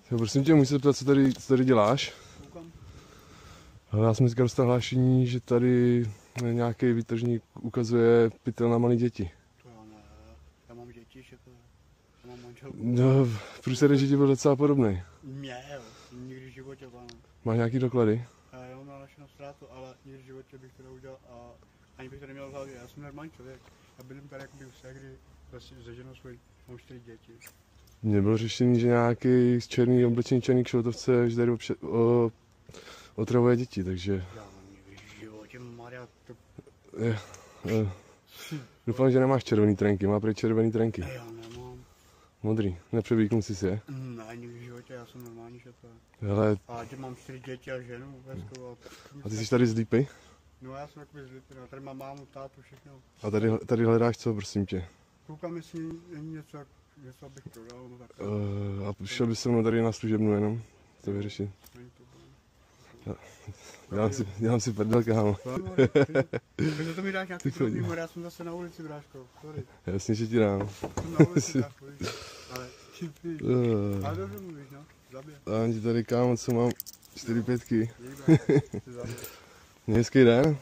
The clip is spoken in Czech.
Prosím tě, můžu se ptát, co tady děláš? Koukám. Ale já jsem dneska dostal hlášení, že tady nějaký výtržník ukazuje pytel na malé děti. To já ne, já mám děti, že to já mám manželku. No, průser děti byl docela podobný. Měl, nikdy v životě, pane. Máš nějaký doklady? Já mám nahlášenou ztrátu, ale nikdy v životě bych to neudělal a ani bych to neměl v hlavě. Já jsem normální člověk. Já bydlím tady jakoby v Segry, se ženou svojí, mám 4 děti. Mně bylo řešení, že nějaký černý oblečený černý kšiltovce, že tady otravuje děti, takže... Já mám nikdy v životě, Maria, to... Doufám, že nemáš červený trenky, má prý červený trenky. Já nemám. Modrý, nepřebíknul jsi si je? Ne, nikdy v životě, já jsem normální, že to je. Hele, A teď mám 4 děti a ženu hezkou. a ty jsi tady z Lípy? No já jsem takový zlipy, no, tady mám mámu, tátu, všechno. A tady hledáš co, prosím tě? Koukám, jestli není něco, abych prodal, no tak. A šel bys se mnou tady na služebnu jenom, to vyřešit. Není to Dělám si prdel, kámo. Takže to mi dáš nějaký drobný mor, já jsem zase na ulici, bráško, sorry. Jasně, že ti dám. Jsem na ulici, bráško, ale ale dobře mluvíš, no, zabij. A ti tady, kámo, co mám 4 pětky. Líbá, ty zabij. Hezký den.